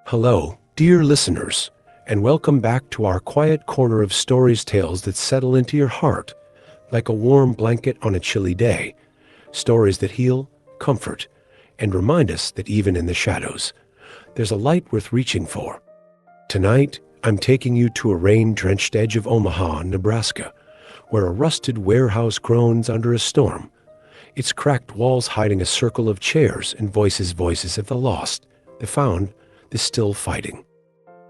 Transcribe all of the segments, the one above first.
Hello, dear listeners, and welcome back to our quiet corner of stories tales that settle into your heart like a warm blanket on a chilly day. Stories that heal, comfort, and remind us that even in the shadows, there's a light worth reaching for. Tonight, I'm taking you to a rain-drenched edge of Omaha, Nebraska, where a rusted warehouse groans under a storm, its cracked walls hiding a circle of chairs and voices of the lost, the found, the still fighting.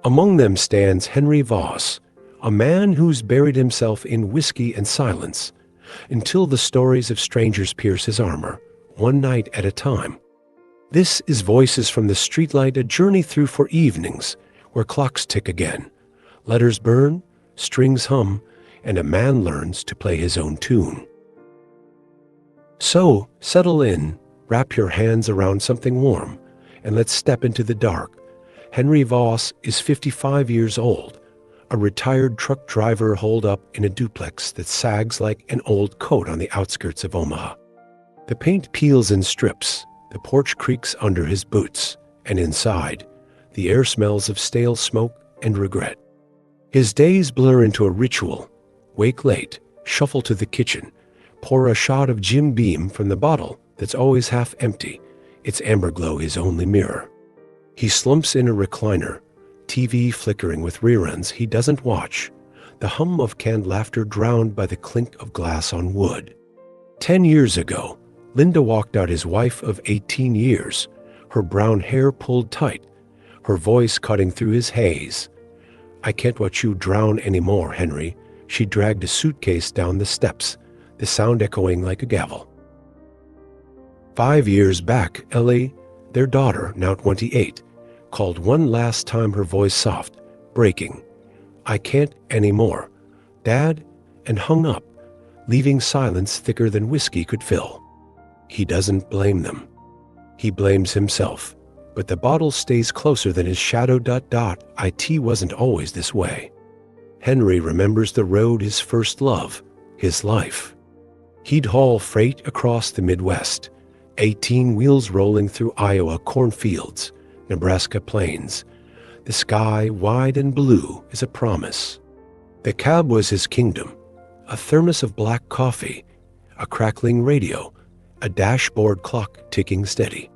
Among them stands Henry Voss, a man who's buried himself in whiskey and silence until the stories of strangers pierce his armor, one night at a time. This is Voices from the Streetlight, a journey through for evenings where clocks tick again, letters burn, strings hum, and a man learns to play his own tune. So, settle in, wrap your hands around something warm, and let's step into the dark. Henry Voss is 55 years old, a retired truck driver holed up in a duplex that sags like an old coat on the outskirts of Omaha. The paint peels and strips, the porch creaks under his boots, and inside, the air smells of stale smoke and regret. His days blur into a ritual. Wake late, shuffle to the kitchen, pour a shot of Jim Beam from the bottle that's always half empty, its amber glow his only mirror. He slumps in a recliner, TV flickering with reruns he doesn't watch, the hum of canned laughter drowned by the clink of glass on wood. 10 years ago, Linda walked out, his wife of 18 years, her brown hair pulled tight, her voice cutting through his haze. "I can't watch you drown anymore, Henry." She dragged a suitcase down the steps, the sound echoing like a gavel. 5 years back, Ellie, their daughter, now 28, called one last time, her voice soft, breaking. "I can't anymore, Dad," and hung up, leaving silence thicker than whiskey could fill. He doesn't blame them. He blames himself, but the bottle stays closer than his shadow. It wasn't always this way. Henry remembers the road, his first love, his life. He'd haul freight across the Midwest, 18 wheels rolling through Iowa cornfields, Nebraska plains, the sky wide and blue as a promise. The cab was his kingdom, a thermos of black coffee, a crackling radio, a dashboard clock ticking steady.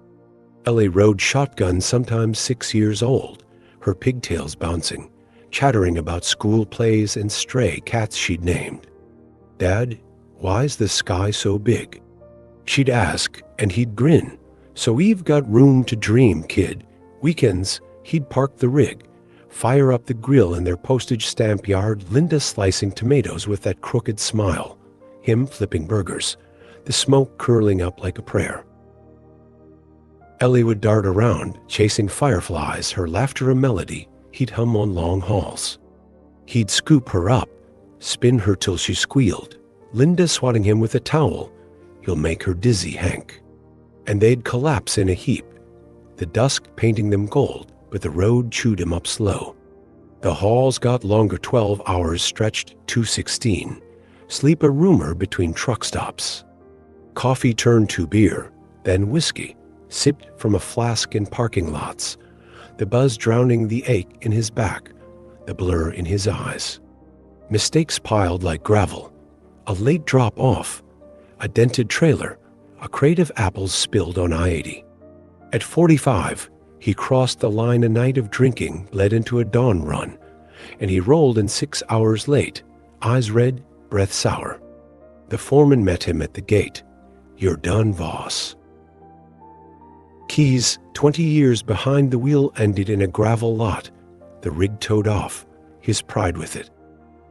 Ellie rode shotgun, sometimes 6 years old, her pigtails bouncing, chattering about school plays and stray cats she'd named. "Dad, why's the sky so big?" She'd ask, and he'd grin. "So we've got room to dream, kid." Weekends, he'd park the rig, fire up the grill in their postage stamp yard, Linda slicing tomatoes with that crooked smile, him flipping burgers, the smoke curling up like a prayer. Ellie would dart around, chasing fireflies, her laughter a melody he'd hum on long hauls. He'd scoop her up, spin her till she squealed, Linda swatting him with a towel. "You'll make her dizzy, Hank." And they'd collapse in a heap, the dusk painting them gold, but the road chewed him up slow. The hauls got longer, 12 hours stretched to 16, sleep a rumor between truck stops. Coffee turned to beer, then whiskey, sipped from a flask in parking lots, the buzz drowning the ache in his back, the blur in his eyes. Mistakes piled like gravel, a late drop off, a dented trailer, a crate of apples spilled on I-80. At 45, he crossed the line. A night of drinking bled into a dawn run, and he rolled in 6 hours late, eyes red, breath sour. The foreman met him at the gate. "You're done, Voss." Keys, 20 years behind the wheel, ended in a gravel lot, the rig towed off, his pride with it.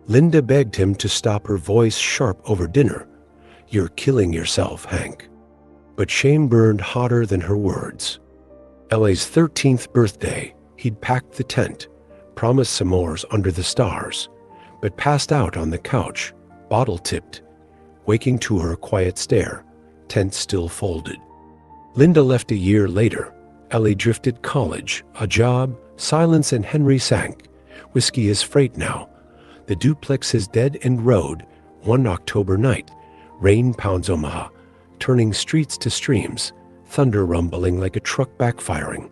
Linda begged him to stop, her voice sharp over dinner. "You're killing yourself, Hank." But shame burned hotter than her words. Ellie's 13th birthday, he'd packed the tent, promised s'mores under the stars, but passed out on the couch, bottle-tipped, waking to her quiet stare, tent still folded. Linda left a year later. Ellie drifted college, a job, silence, and Henry sank. Whiskey is freight now. The duplex is dead and road. One October night, rain pounds Omaha, turning streets to streams, thunder rumbling like a truck backfiring.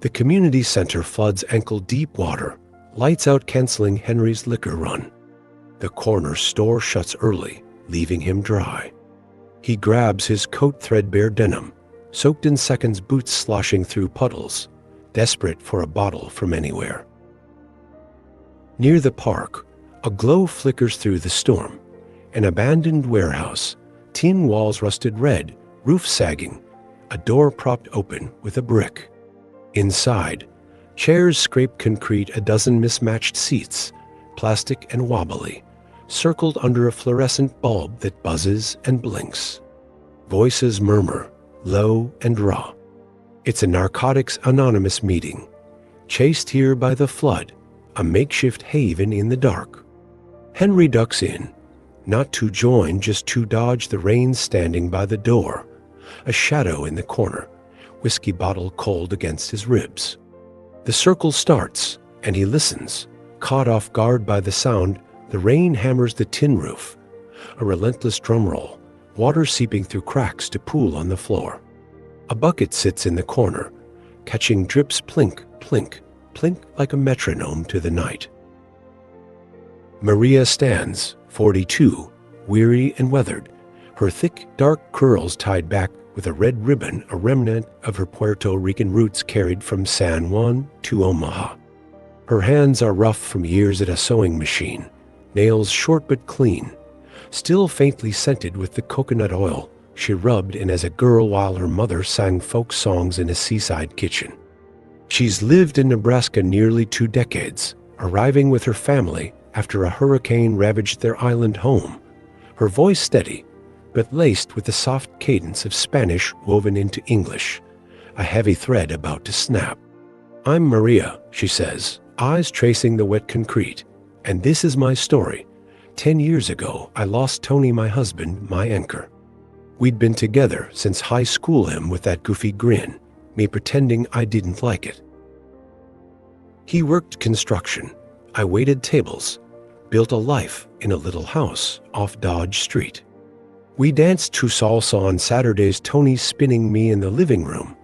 The community center floods ankle-deep water, lights out canceling Henry's liquor run. The corner store shuts early, leaving him dry. He grabs his coat threadbare denim, soaked in seconds, boots sloshing through puddles, desperate for a bottle from anywhere. Near the park, a glow flickers through the storm. An abandoned warehouse, tin walls rusted red, roof sagging, a door propped open with a brick. Inside, chairs scrape concrete, a dozen mismatched seats, plastic and wobbly, circled under a fluorescent bulb that buzzes and blinks. Voices murmur, low and raw. It's a Narcotics Anonymous meeting, chased here by the flood, a makeshift haven in the dark. Henry ducks in, not to join, just to dodge the rain, standing by the door, a shadow in the corner, whiskey bottle cold against his ribs. The circle starts, and he listens, caught off guard by the sound. The rain hammers the tin roof, a relentless drum roll, water seeping through cracks to pool on the floor. A bucket sits in the corner, catching drips, plink, plink, plink, like a metronome to the night. Maria stands, 42, weary and weathered, her thick, dark curls tied back with a red ribbon, a remnant of her Puerto Rican roots carried from San Juan to Omaha. Her hands are rough from years at a sewing machine, nails short but clean, still faintly scented with the coconut oil she rubbed in as a girl while her mother sang folk songs in a seaside kitchen. She's lived in Nebraska nearly 2 decades, arriving with her family after a hurricane ravaged their island home, her voice steady, but laced with the soft cadence of Spanish woven into English, a heavy thread about to snap. "I'm Maria," she says, eyes tracing the wet concrete, "and this is my story. 10 years ago, I lost Tony, my husband, my anchor. We'd been together since high school, him with that goofy grin, me pretending I didn't like it. He worked construction. I waited tables, built a life in a little house off Dodge Street. We danced to salsa on Saturdays, Tony spinning me in the living room,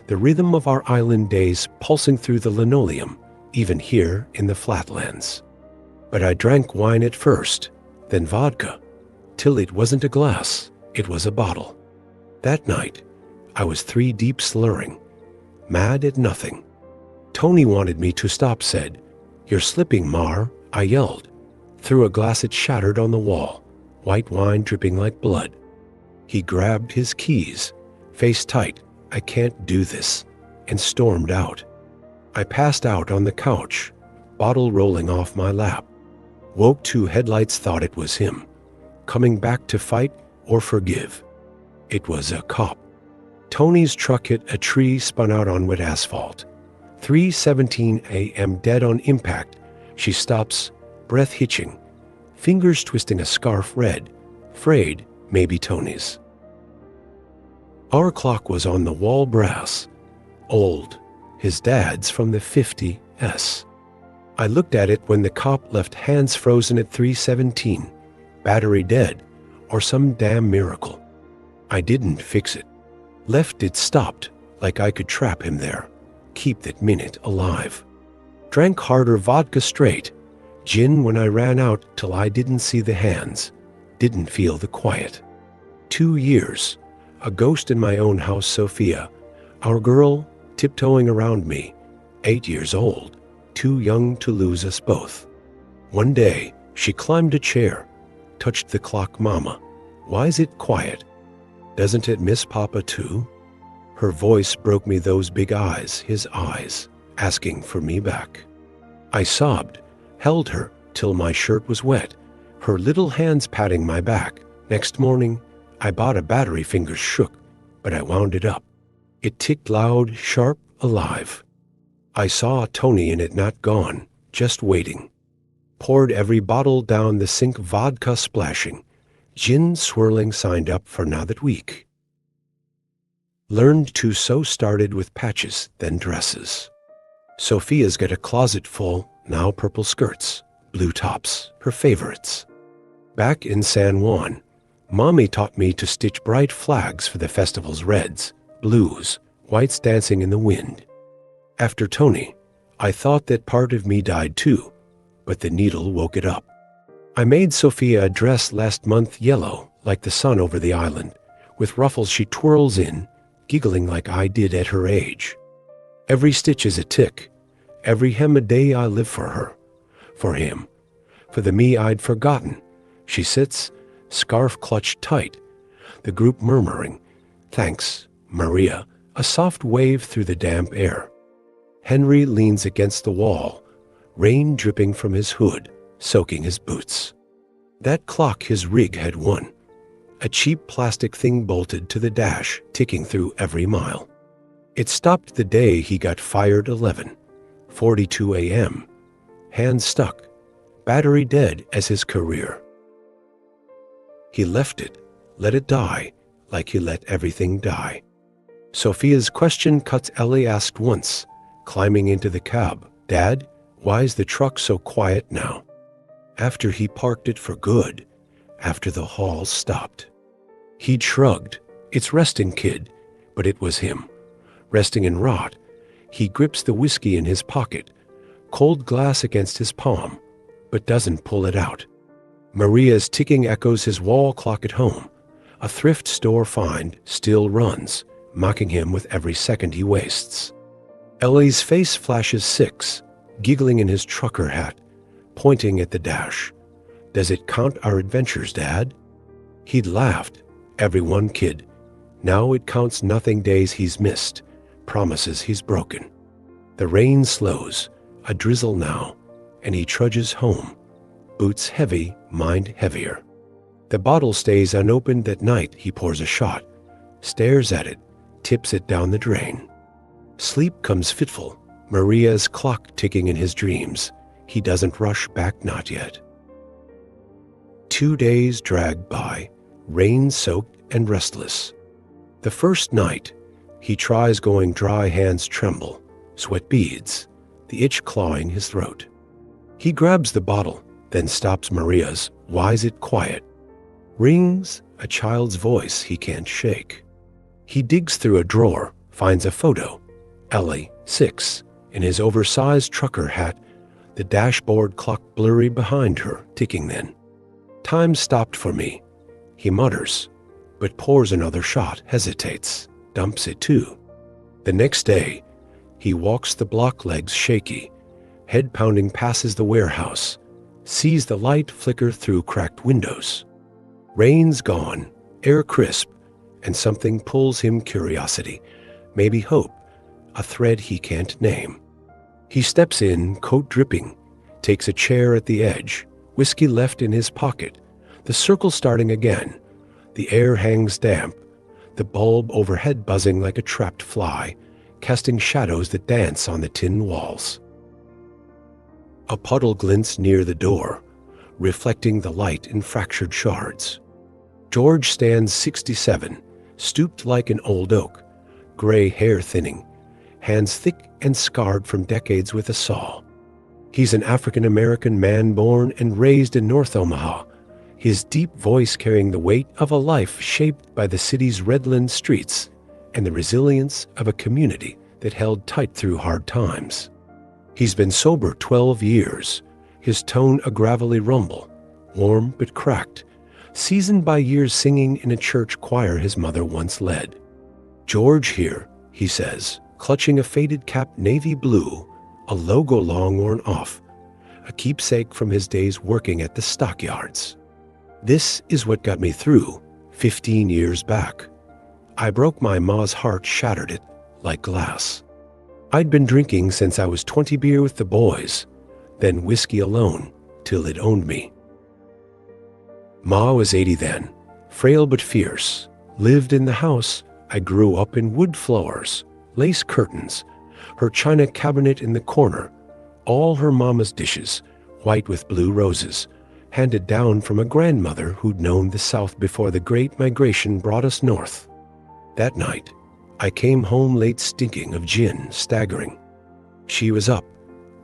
the rhythm of our island days pulsing through the linoleum, even here in the flatlands. But I drank wine at first, then vodka, till it wasn't a glass, it was a bottle. That night, I was 3 deep, slurring, mad at nothing. Tony wanted me to stop, said, "You're slipping, Mar," I yelled. Through a glass it shattered on the wall, white wine dripping like blood. He grabbed his keys, face tight, "I can't do this," and stormed out. I passed out on the couch, bottle rolling off my lap. Woke to headlights, thought it was him, coming back to fight or forgive. It was a cop. Tony's truck hit a tree, spun out on wet asphalt. 3:17 a.m. dead on impact. She stops, breath hitching, fingers twisting a scarf red, frayed, maybe Tony's. Our clock was on the wall, brass, old, his dad's from the 50s. I looked at it when the cop left, hands frozen at 3:17, battery dead, or some damn miracle. I didn't fix it. Left it stopped, like I could trap him there, keep that minute alive. Drank harder, vodka straight, gin when I ran out, till I didn't see the hands, didn't feel the quiet. 2 years, a ghost in my own house, Sophia, our girl, tiptoeing around me, 8 years old, too young to lose us both. One day, she climbed a chair, touched the clock. "Mama, why's it quiet? Doesn't it miss Papa too?" Her voice broke me, those big eyes, his eyes, asking for me back. I sobbed, held her till my shirt was wet, her little hands patting my back. Next morning, I bought a battery, fingers shook, but I wound it up. It ticked loud, sharp, alive. I saw Tony in it, not gone, just waiting. Poured every bottle down the sink, vodka splashing, gin swirling, signed up for now that week. Learned to sew, started with patches, then dresses. Sophia's got a closet full, now purple skirts, blue tops, her favorites. Back in San Juan, Mommy taught me to stitch bright flags for the festival's reds, blues, whites dancing in the wind. After Tony, I thought that part of me died too, but the needle woke it up. I made Sophia a dress last month, yellow, like the sun over the island, with ruffles she twirls in, giggling like I did at her age. Every stitch is a tick, every hem a day I live for her, for him, for the me I'd forgotten. She sits, scarf clutched tight, the group murmuring, "Thanks, Maria," a soft wave through the damp air. Henry leans against the wall, rain dripping from his hood, soaking his boots. That clock his rig had won, a cheap plastic thing bolted to the dash, ticking through every mile. It stopped the day he got fired. 11:42 a.m. Hand stuck, battery dead as his career. He left it, let it die, like he let everything die. Sophia's question cuts. Ellie asked once, climbing into the cab, "Dad, why's the truck so quiet now?" After he parked it for good, after the haul stopped. He'd shrugged. "It's resting, kid," but it was him, resting in rot. He grips the whiskey in his pocket, cold glass against his palm, but doesn't pull it out. Maria's ticking echoes his wall clock at home. A thrift store find still runs, mocking him with every second he wastes. Ellie's face flashes 6, giggling in his trucker hat, pointing at the dash. "Does it count our adventures, Dad?" He'd laughed. "Everyone, kid. Now it counts nothing, days he's missed, promises he's broken." The rain slows, a drizzle now, and he trudges home, boots heavy, mind heavier. The bottle stays unopened. That night he pours a shot, stares at it, tips it down the drain. Sleep comes fitful, Maria's clock ticking in his dreams. He doesn't rush back, not yet. 2 days drag by, rain-soaked and restless. The first night, he tries going dry, hands tremble, sweat beads, the itch clawing his throat. He grabs the bottle, then stops. Maria's, "Why's it quiet?" Rings, a child's voice he can't shake. He digs through a drawer, finds a photo. Ellie, 6, in his oversized trucker hat, the dashboard clock blurry behind her, ticking then. "Time stopped for me," he mutters, but pours another shot, hesitates, dumps it too. The next day, he walks the block, legs shaky, head pounding, passes the warehouse, sees the light flicker through cracked windows. Rain's gone, air crisp, and something pulls him, curiosity, maybe hope, a thread he can't name. He steps in, coat dripping, takes a chair at the edge, whiskey left in his pocket, the circle starting again. The air hangs damp, the bulb overhead buzzing like a trapped fly, casting shadows that dance on the tin walls. A puddle glints near the door, reflecting the light in fractured shards. George stands 67, stooped like an old oak, gray hair thinning, hands thick and scarred from decades with a saw. He's an African-American man born and raised in North Omaha, his deep voice carrying the weight of a life shaped by the city's redland streets and the resilience of a community that held tight through hard times. He's been sober 12 years, his tone a gravelly rumble, warm but cracked, seasoned by years singing in a church choir his mother once led. "George here," he says, clutching a faded cap, navy blue, a logo long worn off, a keepsake from his days working at the stockyards. "This is what got me through 15 years back. I broke my ma's heart, shattered it like glass. I'd been drinking since I was 20, beer with the boys, then whiskey alone, till it owned me. Ma was 80 then, frail but fierce, lived in the house. I grew up in wood floors, lace curtains, her china cabinet in the corner, all her mama's dishes, white with blue roses, handed down from a grandmother who'd known the South before the Great Migration brought us north. That night, I came home late, stinking of gin, staggering. She was up,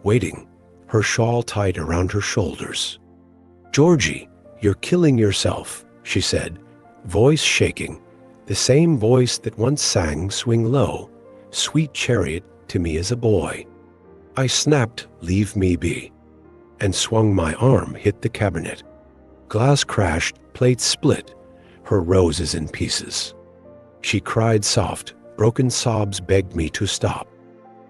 waiting, her shawl tied around her shoulders. "Georgie, you're killing yourself," she said, voice shaking, the same voice that once sang Swing Low, Sweet Chariot, to me as a boy. I snapped, "Leave me be," and swung my arm, hit the cabinet. Glass crashed, plates split, her roses in pieces. She cried soft, broken sobs begged me to stop.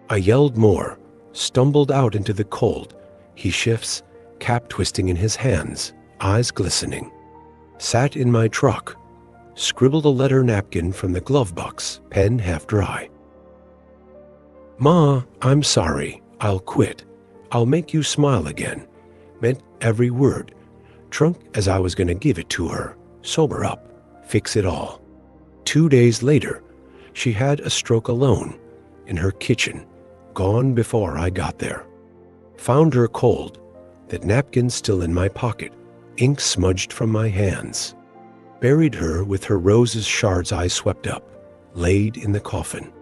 I yelled more, stumbled out into the cold. He shifts, cap twisting in his hands, eyes glistening. Sat in my truck, scribbled a letter napkin from the glove box, pen half dry. "Ma, I'm sorry. I'll quit. I'll make you smile again." Meant every word. Drunk as I was going to give it to her. Sober up. Fix it all. 2 days later, she had a stroke alone, in her kitchen, gone before I got there. Found her cold, that napkin still in my pocket, ink smudged from my hands. Buried her with her roses shards I swept up, laid in the coffin.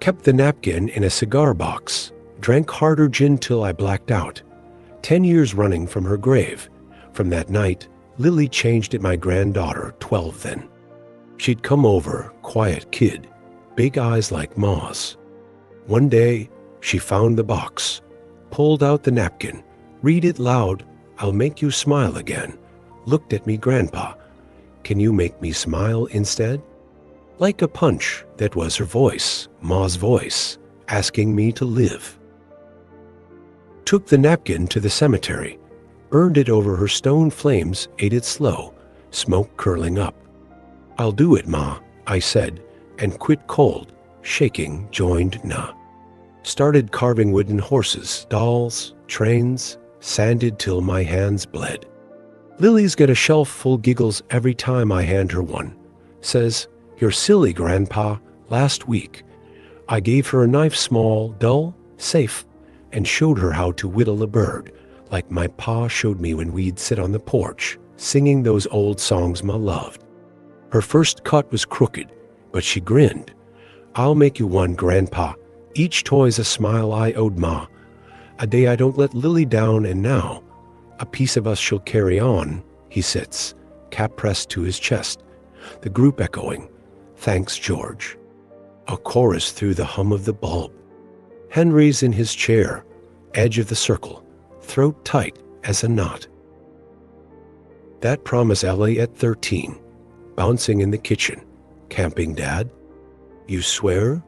Kept the napkin in a cigar box, drank harder gin till I blacked out. 10 years running from her grave. From that night, Lily changed at my granddaughter, 12 then. She'd come over, quiet kid, big eyes like Ma's. One day, she found the box, pulled out the napkin, read it loud, "I'll make you smile again." Looked at me, "Grandpa, can you make me smile instead?" Like a punch, that was her voice, Ma's voice, asking me to live. Took the napkin to the cemetery, burned it over her stone flames, ate it slow, smoke curling up. "I'll do it, Ma," I said, and quit cold, shaking, joined Na. Started carving wooden horses, dolls, trains, sanded till my hands bled. Lily's got a shelf full giggles every time I hand her one. Says, "You're silly, Grandpa, last week." I gave her a knife small, dull, safe, and showed her how to whittle a bird, like my pa showed me when we'd sit on the porch, singing those old songs Ma loved. Her first cut was crooked, but she grinned. "I'll make you one, Grandpa. Each toy's a smile I owed Ma. A day I don't let Lily down, and now a piece of us she'll carry on." He sits, cap pressed to his chest, the group echoing, "Thanks, George." A chorus through the hum of the bulb. Henry's in his chair, edge of the circle, throat tight as a knot. That promise Ellie at 13, bouncing in the kitchen. "Camping, Dad? You swear?"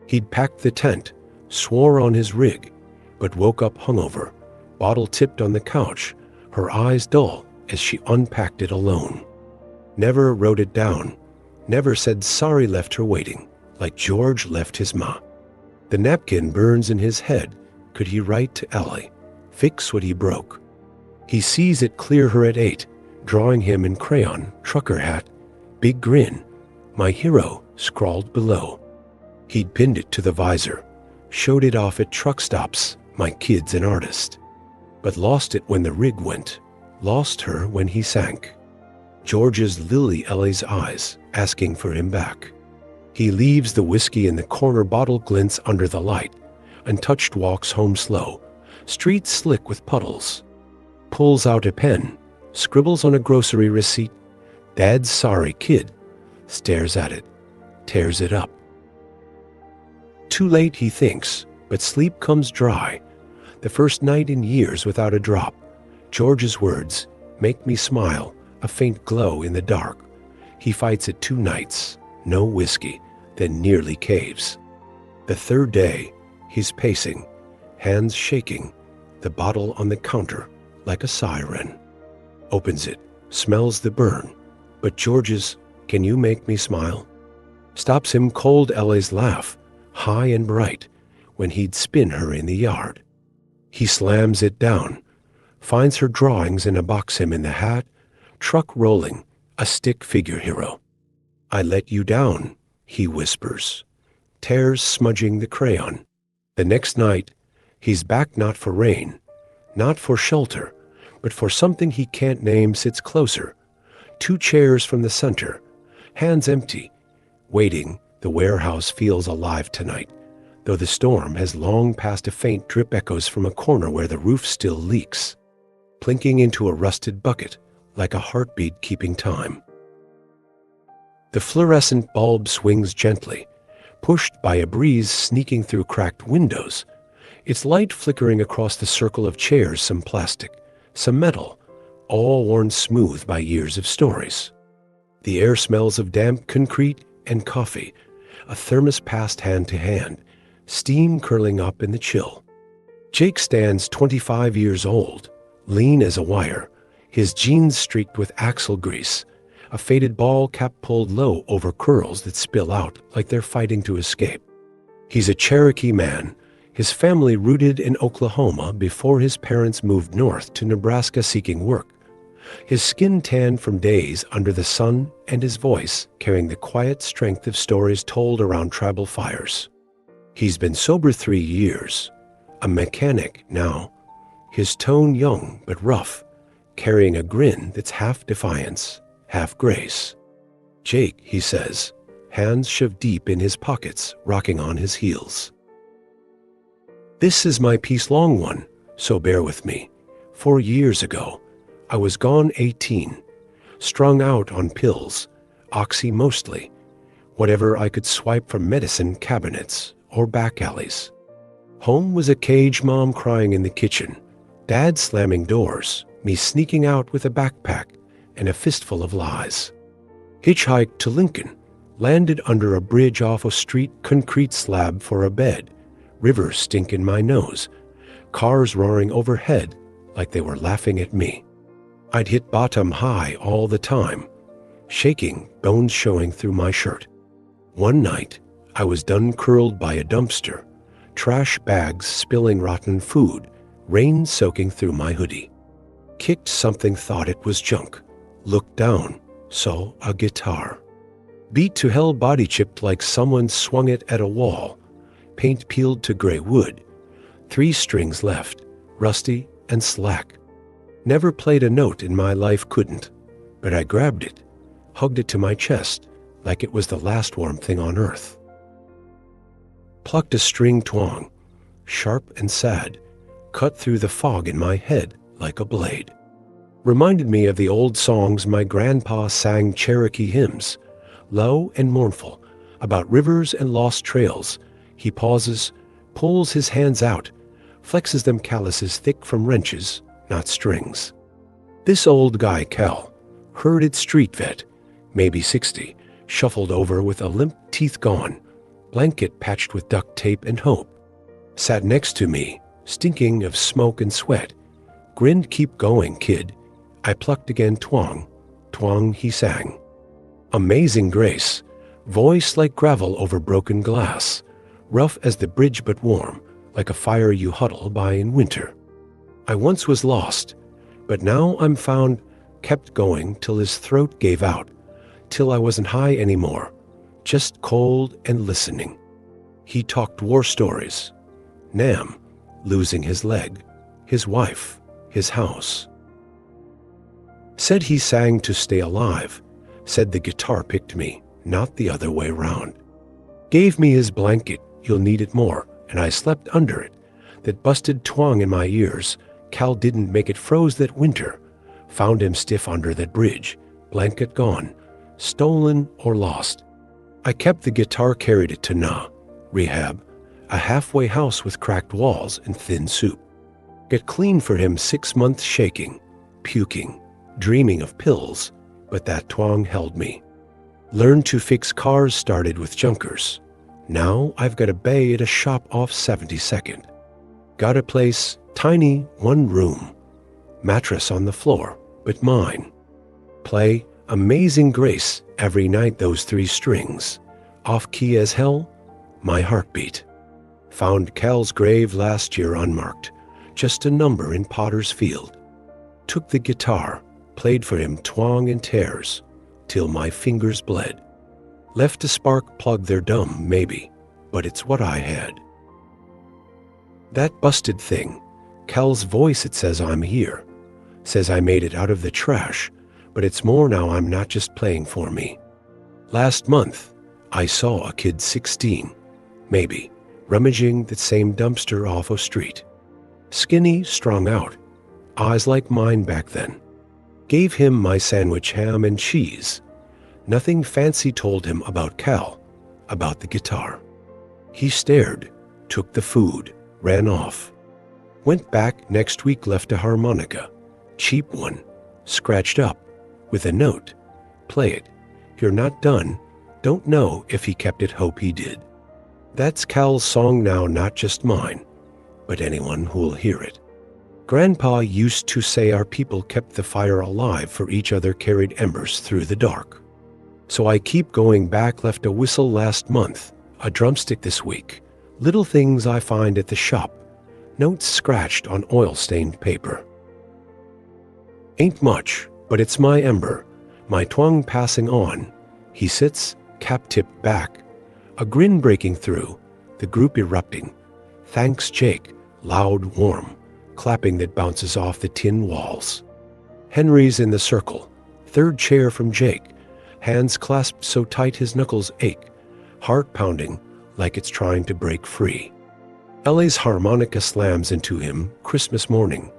He'd packed the tent, swore on his rig, but woke up hungover, bottle tipped on the couch, her eyes dull as she unpacked it alone. Never wrote it down, never said sorry, left her waiting, like George left his ma. The napkin burns in his head. Could he write to Ellie, fix what he broke? He sees it clear her at 8, drawing him in crayon, trucker hat, big grin, "My hero," scrawled below. He'd pinned it to the visor, showed it off at truck stops, "My kid's an artist." But lost it when the rig went, lost her when he sank. George's Lily Ellie's eyes, asking for him back. He leaves the whiskey in the corner, bottle glints under the light, untouched, walks home slow, street slick with puddles. Pulls out a pen, scribbles on a grocery receipt, "Dad's sorry, kid." Stares at it, tears it up. Too late, he thinks, but sleep comes dry. The first night in years without a drop. George's words make me smile, a faint glow in the dark. He fights it 2 nights, no whiskey, then nearly caves. The 3rd day, he's pacing, hands shaking, the bottle on the counter like a siren. Opens it, smells the burn, but George's "Can you make me smile?" stops him cold. Ellie's laugh, high and bright, when he'd spin her in the yard. He slams it down, finds her drawings in a box, him in the hat, truck rolling, a stick figure hero. "I let you down," he whispers, tears smudging the crayon. The next night, he's back, not for rain, not for shelter, but for something he can't name. Sits closer, 2 chairs from the center, hands empty, waiting. The warehouse feels alive tonight, though the storm has long passed. A faint drip echoes from a corner where the roof still leaks, plinking into a rusted bucket like a heartbeat keeping time. The fluorescent bulb swings gently, pushed by a breeze sneaking through cracked windows. Its light flickering across the circle of chairs, some plastic, some metal, all worn smooth by years of stories. The air smells of damp concrete and coffee, a thermos passed hand to hand, steam curling up in the chill. Jake stands 25 years old, lean as a wire, his jeans streaked with axle grease, a faded ball cap pulled low over curls that spill out like they're fighting to escape. He's a Cherokee man, his family rooted in Oklahoma before his parents moved north to Nebraska seeking work. His skin tanned from days under the sun and his voice carrying the quiet strength of stories told around tribal fires. He's been sober 3 years, a mechanic now, his tone young but rough, carrying a grin that's half defiance, half grace. "Jake," he says, hands shoved deep in his pockets, rocking on his heels. "This is my piece long one, so bear with me. 4 years ago, I was gone 18, strung out on pills, oxy mostly, whatever I could swipe from medicine cabinets or back alleys. Home was a cage, mom crying in the kitchen, dad slamming doors, me sneaking out with a backpack and a fistful of lies. Hitchhiked to Lincoln, landed under a bridge off a street concrete slab for a bed, river stink in my nose, cars roaring overhead like they were laughing at me. I'd hit bottom high all the time, shaking, bones showing through my shirt. One night, I was done curled by a dumpster, trash bags spilling rotten food, rain soaking through my hoodie. Kicked something, thought it was junk. Looked down, saw a guitar. Beat to hell, body chipped like someone swung it at a wall, paint peeled to gray wood, 3 strings left, rusty and slack. Never played a note in my life, couldn't, but I grabbed it, hugged it to my chest like it was the last warm thing on earth. Plucked a string, twang, sharp and sad, cut through the fog in my head like a blade. Reminded me of the old songs my grandpa sang, Cherokee hymns, low and mournful, about rivers and lost trails. He pauses, pulls his hands out, flexes them, calluses thick from wrenches, not strings. This old guy, Cal, herded street vet, maybe 60, shuffled over with a limp teeth gone, blanket patched with duct tape and hope. Sat next to me, stinking of smoke and sweat, grinned, "Keep going, kid." I plucked again, twang, twang, he sang. Amazing grace, voice like gravel over broken glass, rough as the bridge but warm, like a fire you huddle by in winter. I once was lost, but now I'm found, kept going till his throat gave out, till I wasn't high anymore, just cold and listening. He talked war stories. Nam, losing his leg, his wife, his house. Said he sang to stay alive, said the guitar picked me, not the other way round. Gave me his blanket, "You'll need it more," and I slept under it. That busted twang in my ears, Cal didn't make it, froze that winter. Found him stiff under that bridge, blanket gone, stolen or lost. I kept the guitar, carried it to rehab, a halfway house with cracked walls and thin soup. Get clean for him, 6 months shaking, puking, dreaming of pills, but that twang held me. Learned to fix cars, started with junkers. Now I've got a bay at a shop off 72nd. Got a place, tiny, 1 room. Mattress on the floor, but mine. Play Amazing Grace every night, those 3 strings. Off key as hell, my heartbeat. Found Cal's grave last year unmarked, just a number in Potter's Field. Took the guitar, played for him twang and tears, till my fingers bled. Left a spark plug there, dumb maybe, but it's what I had. That busted thing, Cal's voice, it says I'm here, says I made it out of the trash, but it's more now, I'm not just playing for me. Last month, I saw a kid 16, maybe, rummaging that same dumpster off a street. Skinny, strung out, eyes like mine back then. Gave him my sandwich, ham and cheese. Nothing fancy, told him about Cal, about the guitar. He stared, took the food, ran off. Went back next week, left a harmonica. Cheap one, scratched up, with a note. Play it. You're not done. Don't know if he kept it, hope he did. That's Cal's song now, not just mine, but anyone who'll hear it. Grandpa used to say our people kept the fire alive for each other, carried embers through the dark. So I keep going back, left a whistle last month, a drumstick this week. Little things I find at the shop. Notes scratched on oil-stained paper. Ain't much, but it's my ember, my twang passing on. He sits, cap tipped back, a grin breaking through, the group erupting. Thanks, Jake, loud, warm, clapping that bounces off the tin walls. Henry's in the circle, third chair from Jake, hands clasped so tight his knuckles ache, heart pounding like it's trying to break free. Ellie's harmonica slams into him Christmas morning,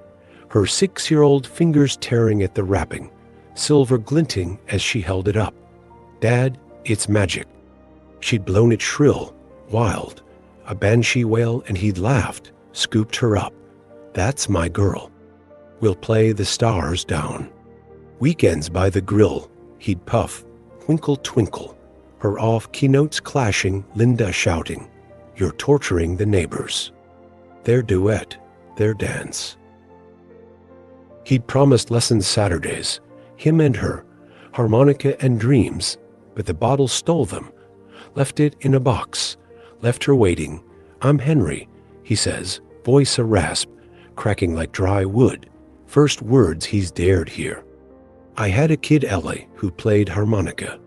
her 6-year-old fingers tearing at the wrapping, silver glinting as she held it up. Dad, it's magic. She'd blown it shrill, wild, a banshee wail, and he'd laughed, scooped her up. That's my girl. We'll play the stars down. Weekends by the grill, he'd puff, twinkle, twinkle, her off-key notes clashing, Linda shouting, "You're torturing the neighbors." Their duet, their dance. He'd promised lessons Saturdays, him and her, harmonica and dreams, but the bottle stole them, left it in a box, left her waiting. I'm Henry, he says, voice a rasp, cracking like dry wood, first words he's dared hear. I had a kid, Ellie, who played harmonica.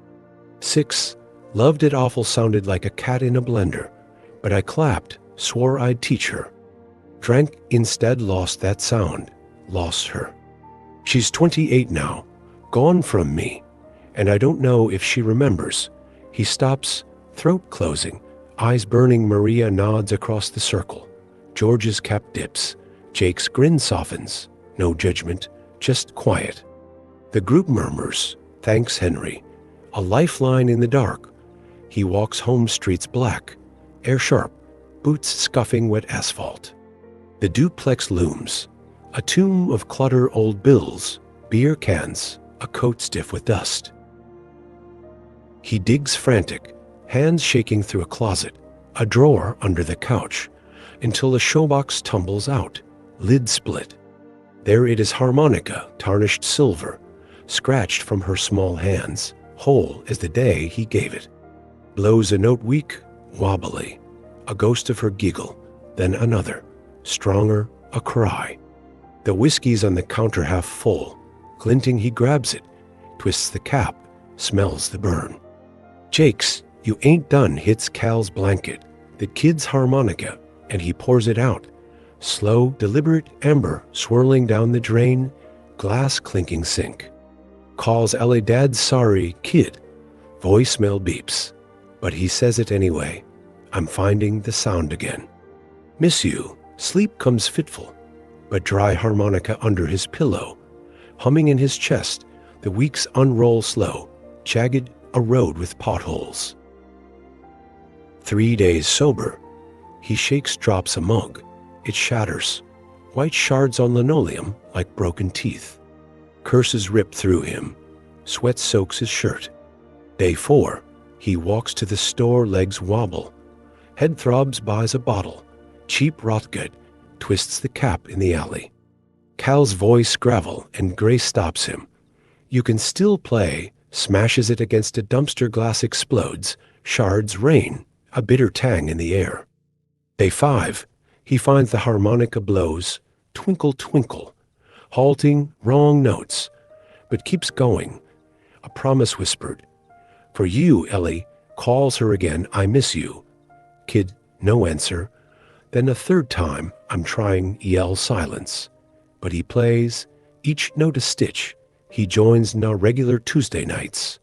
6, loved it awful, sounded like a cat in a blender, but I clapped, swore I'd teach her. Drank instead, lost that sound, lost her. She's 28 now, gone from me, and I don't know if she remembers. He stops, throat closing, eyes burning. Maria nods across the circle. George's cap dips. Jake's grin softens. No judgment, just quiet. The group murmurs, thanks, Henry. A lifeline in the dark. He walks home, streets black, air sharp, boots scuffing wet asphalt. The duplex looms, a tomb of clutter, old bills, beer cans, a coat stiff with dust. He digs frantic, hands shaking through a closet, a drawer under the couch, until a showbox tumbles out, lid split. There it is, harmonica, tarnished silver, scratched from her small hands, whole as the day he gave it. Blows a note weak, wobbly, a ghost of her giggle, then another, stronger, a cry. The whiskey's on the counter half full, glinting. He grabs it, twists the cap, smells the burn. Jake's You Ain't Done hits Cal's blanket, the kid's harmonica, and he pours it out. Slow, deliberate amber swirling down the drain, glass clinking sink. Calls Ellie, Dad, sorry, kid. Voicemail beeps, but he says it anyway. I'm finding the sound again. Miss you. Sleep comes fitful, but dry harmonica under his pillow. Humming in his chest, the weeks unroll slow, jagged, a road with potholes. 3 days sober. He shakes, drops a mug. It shatters. White shards on linoleum like broken teeth. Curses rip through him. Sweat soaks his shirt. Day 4. He walks to the store, legs wobble. Head throbs, buys a bottle. Cheap rotgut, twists the cap in the alley. Cal's voice gravel, and Grace stops him. You can still play, smashes it against a dumpster, glass explodes, shards rain, a bitter tang in the air. Day 5. He finds the harmonica, blows, twinkle, twinkle, halting, wrong notes, but keeps going. A promise whispered. For you, Ellie, calls her again, I miss you. Kid, no answer. Then a third time, I'm trying, yell silence. But he plays, each note a stitch. He joins now regular Tuesday nights.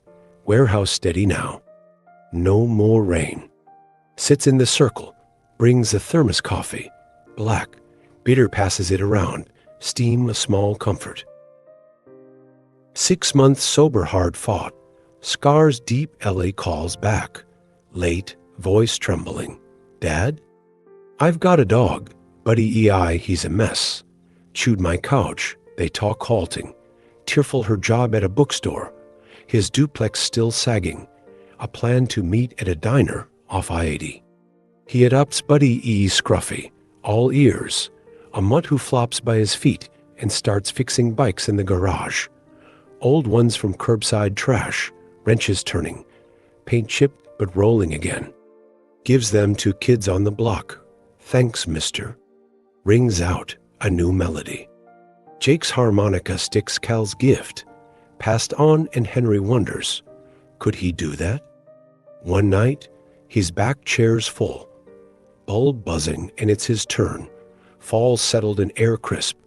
Warehouse steady now. No more rain. Sits in the circle, brings a thermos coffee. Black, bitter, passes it around. Steam a small comfort. 6 months sober, hard fought. Scars deep, Ellie calls back. Late, voice trembling. Dad? I've got a dog. Buddy EI, he's a mess. Chewed my couch. They talk halting. Tearful her job at a bookstore. His duplex still sagging. A plan to meet at a diner off I-80. He adopts Buddy E. Scruffy, all ears. A mutt who flops by his feet and starts fixing bikes in the garage. Old ones from curbside trash, wrenches turning. Paint chipped but rolling again. Gives them to kids on the block. Thanks, mister. Rings out a new melody. Jake's harmonica sticks Cal's gift. Passed on, and Henry wonders, could he do that? One night, his back chair's full. Bulb buzzing, and it's his turn. Fall settled and air crisp.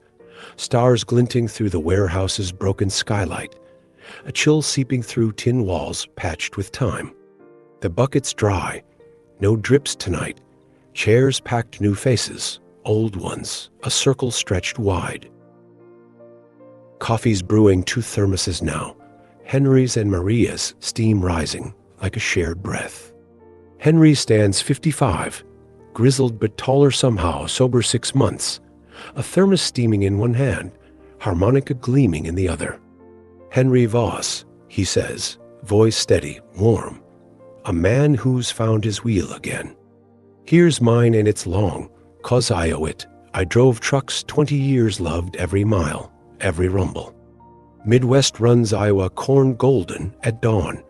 Stars glinting through the warehouse's broken skylight. A chill seeping through tin walls patched with time. The bucket's dry. No drips tonight. Chairs packed new faces. Old ones, a circle stretched wide. Coffee's brewing 2 thermoses now. Henry's and Maria's, steam rising like a shared breath. Henry stands 55, grizzled but taller somehow, sober 6 months. A thermos steaming in one hand, harmonica gleaming in the other. Henry Voss, he says, voice steady, warm. A man who's found his wheel again. Here's mine and it's long, 'cause I owe it. I drove trucks 20 years, loved every mile, every rumble. Midwest runs Iowa corn golden at dawn.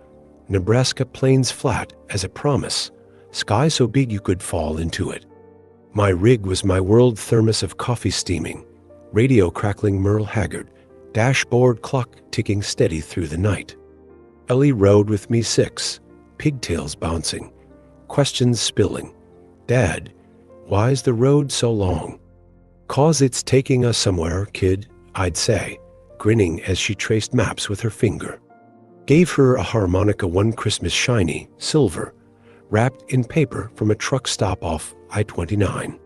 Nebraska plains flat as a promise. Sky so big you could fall into it. My rig was my world, thermos of coffee steaming. Radio crackling Merle Haggard. Dashboard clock ticking steady through the night. Ellie rode with me 6. Pigtails bouncing. Questions spilling. Dad, why's the road so long? 'Cause it's taking us somewhere, kid, I'd say, grinning as she traced maps with her finger. Gave her a harmonica one Christmas, shiny, silver, wrapped in paper from a truck stop off I-29.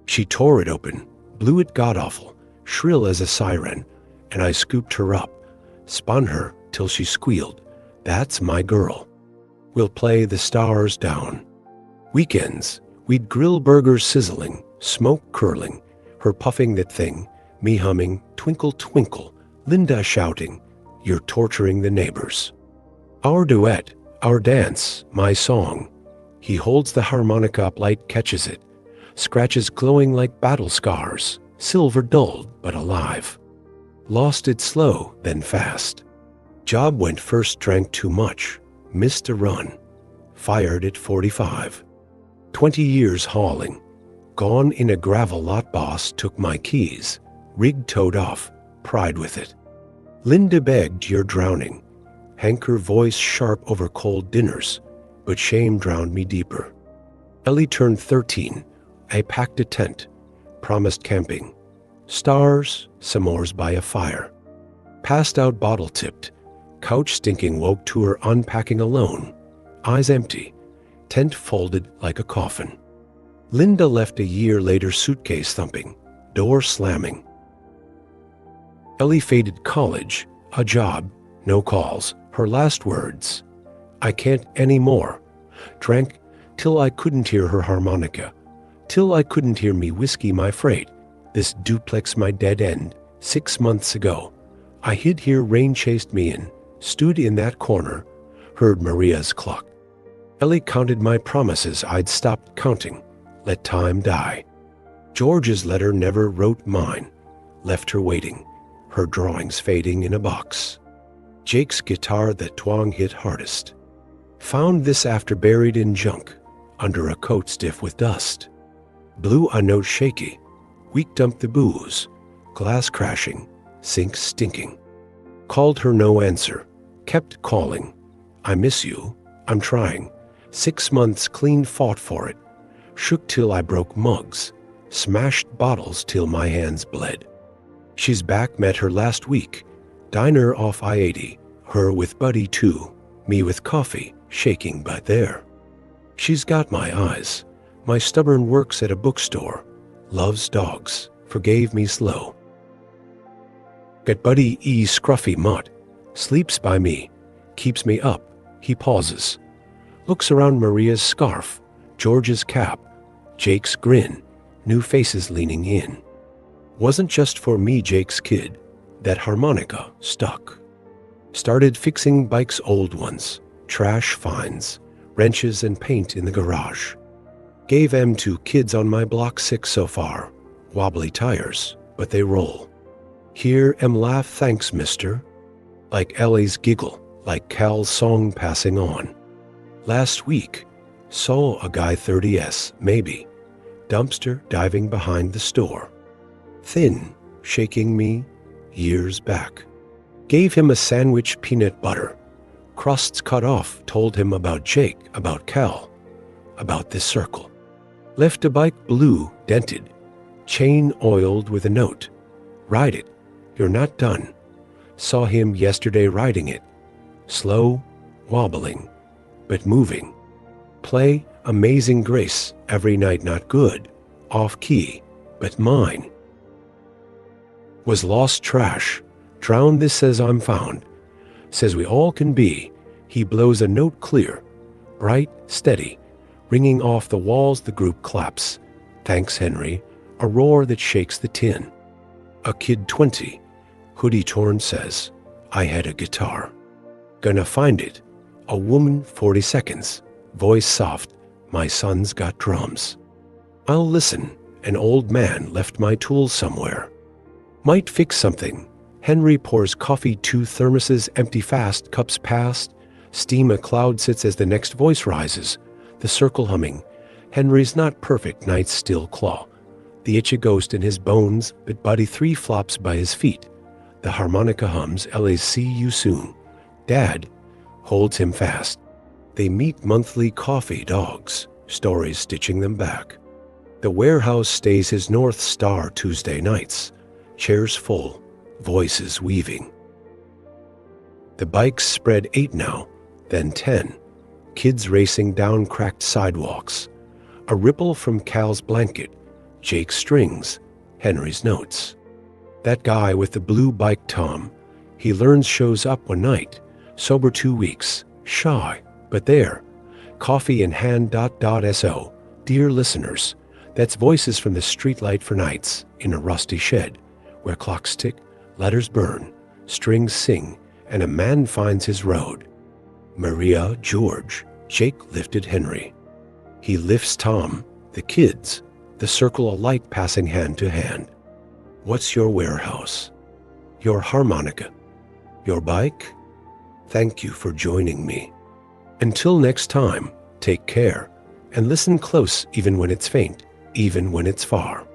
She tore it open, blew it god-awful, shrill as a siren, and I scooped her up, spun her till she squealed. That's my girl. We'll play the stars down. Weekends, we'd grill burgers sizzling, smoke curling, her puffing that thing, me humming, twinkle twinkle, Linda shouting, you're torturing the neighbors. Our duet, our dance, my song. He holds the harmonica up, light catches it, scratches glowing like battle scars, silver dulled but alive. Lost it slow, then fast. Job went first, drank too much, missed a run, fired at 45. 20 years hauling, gone in a gravel lot. Boss took my keys, rig towed off, pride with it. Linda begged, you're drowning. Hanker voice sharp over cold dinners, but shame drowned me deeper. Ellie turned 13. I packed a tent, promised camping. Stars, s'mores by a fire. Passed out bottle tipped, couch stinking, woke to her unpacking alone. Eyes empty, tent folded like a coffin. Linda left a year later, suitcase thumping, door slamming. Ellie faded, college, a job, no calls. Her last words, I can't anymore. Drank till I couldn't hear her harmonica, till I couldn't hear me whiskey my freight. This duplex my dead end. 6 months ago, I hid here, rain chased me in, stood in that corner, heard Maria's clock. Ellie counted my promises, I'd stopped counting, let time die. George's letter never wrote mine, left her waiting, her drawings fading in a box. Jake's guitar that twang hit hardest. Found this after buried in junk, under a coat stiff with dust. Blew a note shaky, weak dumped the booze, glass crashing, sink stinking. Called her, no answer, kept calling. I miss you, I'm trying. 6 months clean fought for it. Shook till I broke mugs, smashed bottles till my hands bled. She's back, met her last week. Diner off I-80, her with Buddy too, me with coffee, shaking but there. She's got my eyes, my stubborn, works at a bookstore, loves dogs, forgave me slow. Got Buddy E. Scruffy mutt, sleeps by me, keeps me up, he pauses. Looks around Maria's scarf, George's cap, Jake's grin, new faces leaning in. Wasn't just for me, Jake's kid. That harmonica stuck. Started fixing bikes, old ones, trash finds, wrenches and paint in the garage. Gave them to kids on my block, 6 so far. Wobbly tires, but they roll. Hear em laugh, thanks mister. Like Ellie's giggle, like Cal's song passing on. Last week, saw a guy 30s, maybe, dumpster diving behind the store. Thin, shaking me, years back. Gave him a sandwich, peanut butter. Crusts cut off, told him about Jake, about Cal, about this circle. Left a bike blue, dented, chain oiled with a note. Ride it, you're not done. Saw him yesterday riding it. Slow, wobbling, but moving. Play Amazing Grace every night, not good, off key, but mine. Was lost trash, drowned, this says I'm found. Says we all can be. He blows a note clear, bright, steady, ringing off the walls. The group claps. Thanks, Henry, a roar that shakes the tin. A kid 20, hoodie torn, says, I had a guitar. Gonna find it. A woman 40 seconds, voice soft, my son's got drums. I'll listen, an old man left my tools somewhere. Might fix something. Henry pours coffee, 2 thermoses empty fast, cups past. Steam a cloud sits as the next voice rises. The circle humming. Henry's not perfect, nights still claw. The itch a ghost in his bones, but Buddy 3 flops by his feet. The harmonica hums, Ellie's see you soon. Dad holds him fast. They meet monthly coffee dogs, stories stitching them back. The warehouse stays his North Star Tuesday nights. Chairs full, voices weaving. The bikes spread 8 now, then 10. Kids racing down cracked sidewalks. A ripple from Cal's blanket, Jake's strings, Henry's notes. That guy with the blue bike, Tom, he learns, shows up one night, sober 2 weeks, shy, but there. Coffee in hand, so. Dear listeners, that's voices from the streetlight for nights in a rusty shed, where clocks tick, letters burn, strings sing, and a man finds his road. Maria, George, Jake lifted Henry. He lifts Tom, the kids, the circle of light passing hand to hand. What's your warehouse? Your harmonica? Your bike? Thank you for joining me. Until next time, take care and listen close, even when it's faint, even when it's far.